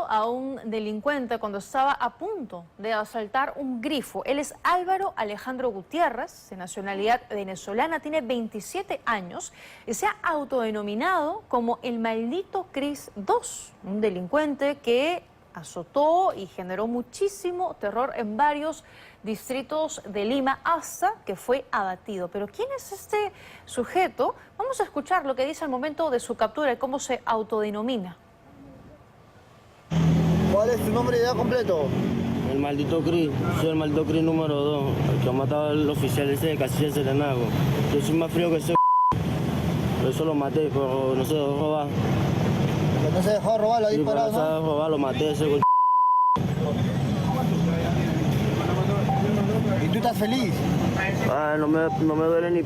hirió a un delincuente cuando estaba a punto de asaltar un grifo. Él es Álvaro Alejandro Gutiérrez, de nacionalidad venezolana, tiene 27 años y se ha autodenominado como el maldito Cris II, un delincuente que azotó y generó muchísimo terror en varios distritos de Lima hasta que fue abatido. Pero ¿quién es este sujeto? Vamos a escuchar lo que dice al momento de su captura y cómo se autodenomina. ¿Cuál es tu nombre ya completo? El maldito Cris, soy el maldito Cris número 2, el que ha matado al oficial ese de Casilla de Serenago. Yo soy más frío que ese por eso lo maté, pero no se dejó robar. No se dejó robar, lo ha disparado, ¿no? No se dejó robar, lo maté ese ¿Y tú estás feliz? Ah, no me duele ni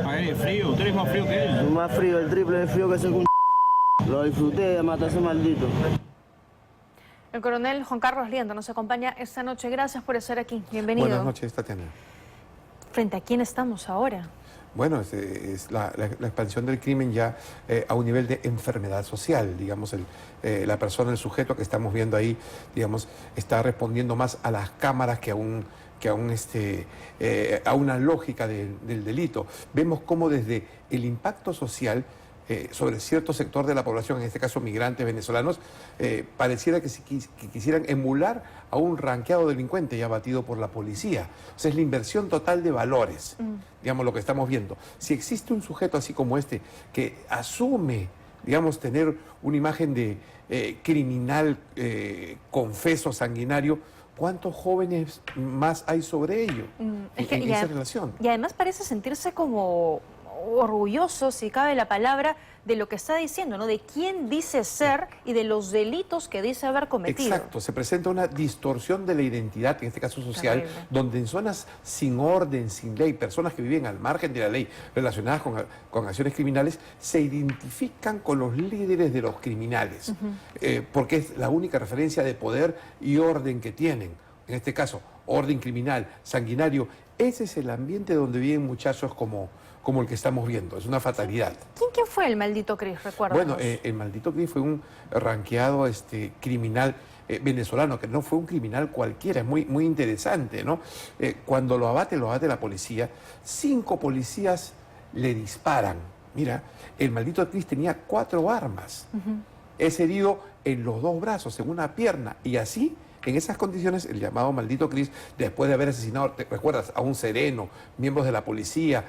Ay, es frío, tú eres más frío que él. Más frío, el triple de frío que ese Lo disfruté de matar a ese maldito. El coronel Juan Carlos Liendo nos acompaña esta noche. Gracias por estar aquí. Bienvenido. Buenas noches, Tatiana. ¿Frente a quién estamos ahora? Bueno, es la expansión del crimen ya a un nivel de enfermedad social, digamos, la persona, el sujeto que estamos viendo ahí, digamos, está respondiendo más a las cámaras que a una lógica del delito. Vemos cómo desde el impacto social sobre cierto sector de la población, en este caso migrantes venezolanos, pareciera que quisieran emular a un ranqueado delincuente ya abatido por la policía. O sea, es la inversión total de valores, digamos, lo que estamos viendo. Si existe un sujeto así como este que asume, digamos, tener una imagen de criminal, confeso, sanguinario, ¿cuántos jóvenes más hay sobre ello en esa relación? Y además parece sentirse como orgulloso, si cabe la palabra, de lo que está diciendo, ¿no? De quién dice ser y de los delitos que dice haber cometido. Exacto, se presenta una distorsión de la identidad, en este caso social, donde en zonas sin orden, sin ley, personas que viven al margen de la ley relacionadas con acciones criminales, se identifican con los líderes de los criminales, porque es la única referencia de poder y orden que tienen. En este caso, orden criminal, sanguinario. Ese es el ambiente donde viven muchachos como el que estamos viendo. Es una fatalidad. ¿Quién fue el maldito Cris? Recuérdanos. Bueno, el maldito Cris fue un ranqueado criminal venezolano, que no fue un criminal cualquiera. Es muy interesante, ¿no? Cuando lo abate la policía. 5 policías le disparan. Mira, el maldito Cris tenía 4 armas. Es herido en los 2 brazos, en una pierna, y así, en esas condiciones, el llamado maldito Cris, después de haber asesinado, ¿te recuerdas?, a un sereno, miembros de la policía,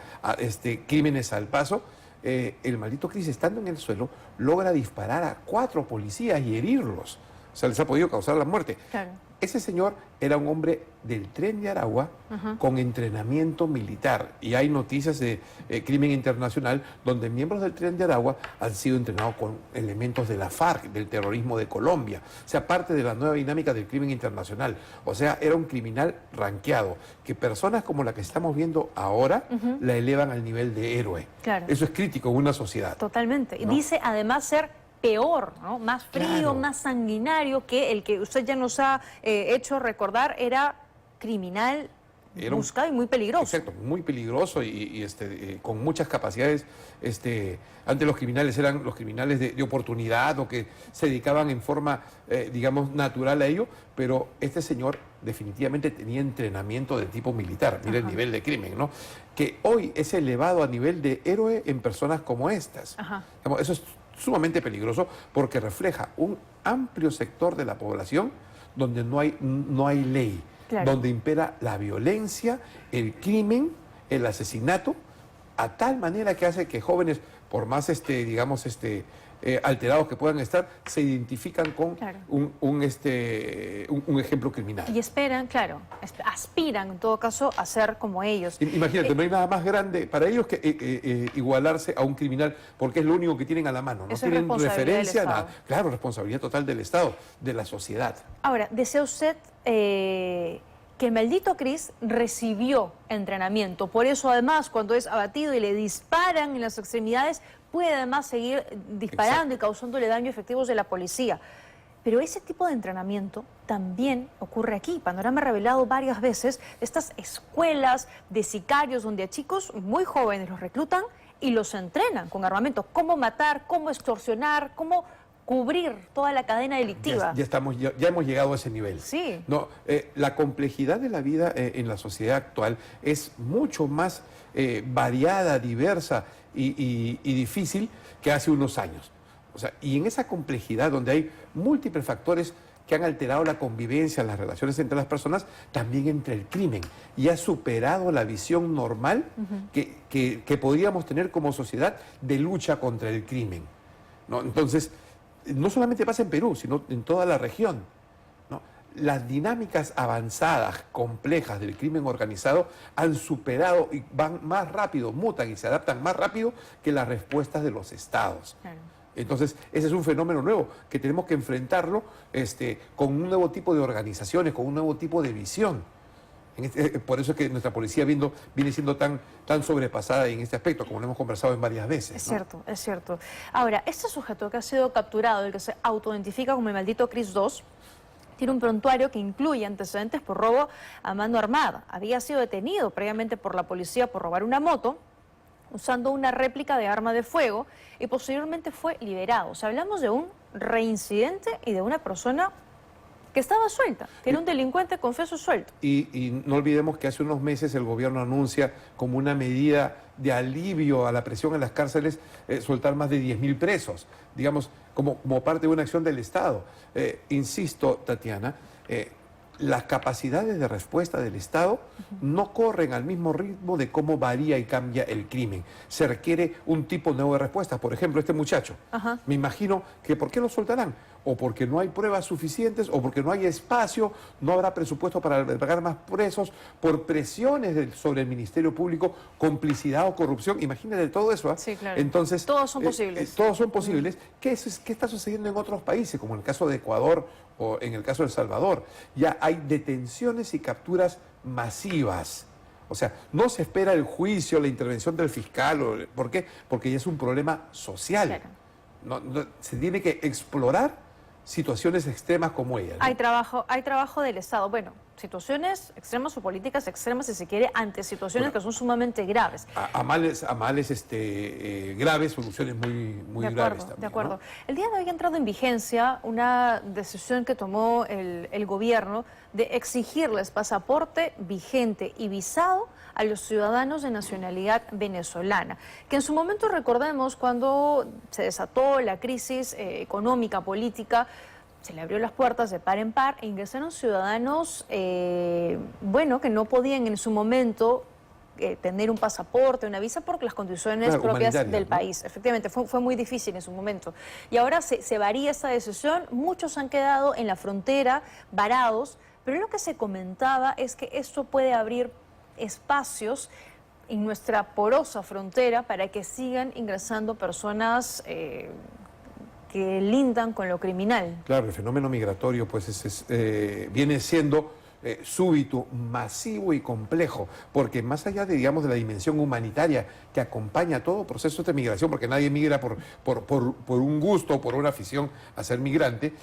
crímenes al paso, el maldito Cris, estando en el suelo, logra disparar a 4 policías y herirlos. O sea, les ha podido causar la muerte. Claro. Ese señor era un hombre del Tren de Aragua con entrenamiento militar. Y hay noticias de crimen internacional donde miembros del Tren de Aragua han sido entrenados con elementos de la FARC, del terrorismo de Colombia. O sea, parte de la nueva dinámica del crimen internacional. O sea, era un criminal ranqueado, que personas como la que estamos viendo ahora la elevan al nivel de héroe. Claro. Eso es crítico en una sociedad. Totalmente. Y ¿no? dice además ser peor, ¿no? Más frío, claro, más sanguinario, que el que usted ya nos ha hecho recordar era criminal, buscado y muy peligroso. Exacto, muy peligroso y con muchas capacidades. Antes los criminales eran los criminales de oportunidad o que se dedicaban en forma, digamos, natural a ello, pero este señor definitivamente tenía entrenamiento de tipo militar. Mira el nivel de crimen, ¿no? Que hoy es elevado a nivel de héroe en personas como estas. Digamos, eso es sumamente peligroso porque refleja un amplio sector de la población donde no hay ley, donde impera la violencia, el crimen, el asesinato, a tal manera que hace que jóvenes, por más digamos, alterados que puedan estar, se identifican con un ejemplo criminal. Y esperan, aspiran en todo caso a ser como ellos. Imagínate, no hay nada más grande para ellos que igualarse a un criminal, porque es lo único que tienen a la mano. No tienen referencia a nada. Claro, responsabilidad total del Estado, de la sociedad. Ahora, ¿desea usted que el maldito Cris recibió entrenamiento? Por eso, además, cuando es abatido y le disparan en las extremidades, puede además seguir disparando y causándole daños efectivos de la policía. Pero ese tipo de entrenamiento también ocurre aquí. Panorama ha revelado varias veces estas escuelas de sicarios donde a chicos muy jóvenes los reclutan y los entrenan con armamento. Cómo matar, cómo extorsionar, cómo cubrir toda la cadena delictiva. Ya hemos llegado a ese nivel. Sí. No, la complejidad de la vida en la sociedad actual es mucho más variada, diversa y difícil que hace unos años. O sea, y en esa complejidad donde hay múltiples factores que han alterado la convivencia, las relaciones entre las personas, también entre el crimen. Y ha superado la visión normal que podríamos tener como sociedad de lucha contra el crimen, ¿no? Entonces, no solamente pasa en Perú, sino en toda la región, ¿no? Las dinámicas avanzadas, complejas del crimen organizado han superado y van más rápido, mutan y se adaptan más rápido que las respuestas de los estados. Claro. Entonces, ese es un fenómeno nuevo que tenemos que enfrentarlo con un nuevo tipo de organizaciones, con un nuevo tipo de visión. Por eso es que nuestra policía viene siendo tan sobrepasada en este aspecto, como lo hemos conversado en varias veces. Es ¿no? cierto, es cierto. Ahora, este sujeto que ha sido capturado, el que se autoidentifica como el maldito Cris 2, tiene un prontuario que incluye antecedentes por robo a mano armada. Había sido detenido previamente por la policía por robar una moto, usando una réplica de arma de fuego, y posteriormente fue liberado. O sea, hablamos de un reincidente y de una persona que estaba suelta, que era un delincuente confeso suelto. Y no olvidemos que hace unos meses el gobierno anuncia como una medida de alivio a la presión en las cárceles soltar más de 10.000 presos, digamos, como parte de una acción del Estado. Insisto, Tatiana, las capacidades de respuesta del Estado no corren al mismo ritmo de cómo varía y cambia el crimen. Se requiere un tipo nuevo de respuesta. Por ejemplo, este muchacho, me imagino que ¿por qué lo soltarán? O porque no hay pruebas suficientes, o porque no hay espacio, no habrá presupuesto para albergar más presos, por presiones sobre el Ministerio Público, complicidad o corrupción. Imagínate todo eso, ¿ah? Sí, claro. Entonces, todos son posibles. Todos son posibles. ¿Qué está sucediendo en otros países, como en el caso de Ecuador o en el caso de El Salvador? Ya hay detenciones y capturas masivas. O sea, no se espera el juicio, la intervención del fiscal. ¿Por qué? Porque ya es un problema social. Claro. Se tiene que explorar situaciones extremas como ella, ¿no? Hay trabajo del Estado. Bueno, situaciones extremas o políticas extremas, si se quiere, ante situaciones que son sumamente graves. A males graves, soluciones muy graves también. De acuerdo. ¿No? El día de hoy ha entrado en vigencia una decisión que tomó el gobierno de exigirles pasaporte vigente y visado a los ciudadanos de nacionalidad venezolana, que en su momento, recordemos, cuando se desató la crisis económica, política, se le abrió las puertas de par en par e ingresaron ciudadanos, que no podían en su momento tener un pasaporte, una visa, porque las condiciones propias del país. Efectivamente, fue muy difícil en su momento. Y ahora se varía esta decisión, muchos han quedado en la frontera varados, pero lo que se comentaba es que esto puede abrir espacios en nuestra porosa frontera para que sigan ingresando personas que lindan con lo criminal. Claro, el fenómeno migratorio pues viene siendo súbito, masivo y complejo, porque más allá de, digamos, de la dimensión humanitaria que acompaña todo proceso de migración, porque nadie migra por un gusto o por una afición a ser migrante,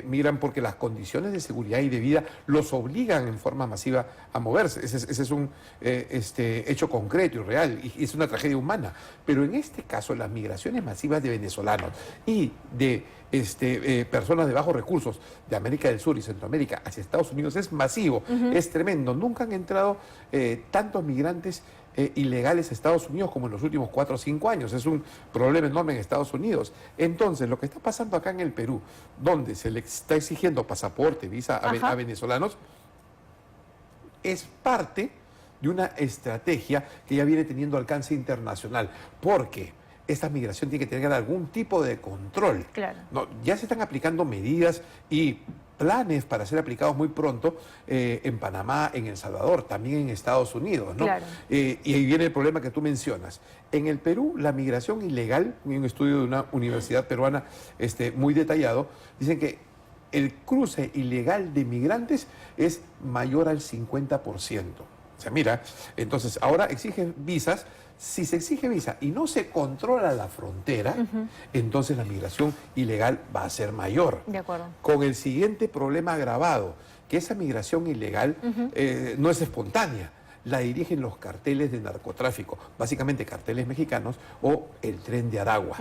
migran porque las condiciones de seguridad y de vida los obligan en forma masiva a moverse. Ese es un hecho concreto y real, y es una tragedia humana. Pero en este caso, las migraciones masivas de venezolanos y de personas de bajos recursos de América del Sur y Centroamérica hacia Estados Unidos es masivo, es tremendo. Nunca han entrado tantos migrantes ilegales a Estados Unidos como en los últimos 4 o 5 años. Es un problema enorme en Estados Unidos. Entonces, lo que está pasando acá en el Perú, donde se le está exigiendo pasaporte, visa a venezolanos, es parte de una estrategia que ya viene teniendo alcance internacional. Porque esta migración tiene que tener algún tipo de control. Claro. No, ya se están aplicando medidas y planes para ser aplicados muy pronto en Panamá, en El Salvador, también en Estados Unidos, ¿no? Claro. Y ahí viene el problema que tú mencionas. En el Perú, la migración ilegal, en un estudio de una universidad peruana muy detallado, dicen que el cruce ilegal de migrantes es mayor al 50%. O sea, mira, entonces ahora exigen visas. Si se exige visa y no se controla la frontera, entonces la migración ilegal va a ser mayor. De acuerdo. Con el siguiente problema agravado, que esa migración ilegal no es espontánea, la dirigen los carteles de narcotráfico, básicamente carteles mexicanos o el Tren de Aragua.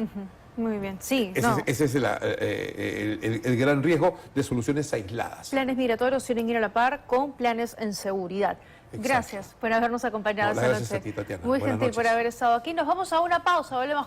Muy bien, sí. Ese es el gran riesgo de soluciones aisladas. Planes migratorios tienen que ir a la par con planes en seguridad. Exacto. Gracias por habernos acompañado No, esta gracias noche. a ti, Tatiana. Muy Buenas gentil por noches. haber estado aquí. Nos vamos a una pausa, volvemos.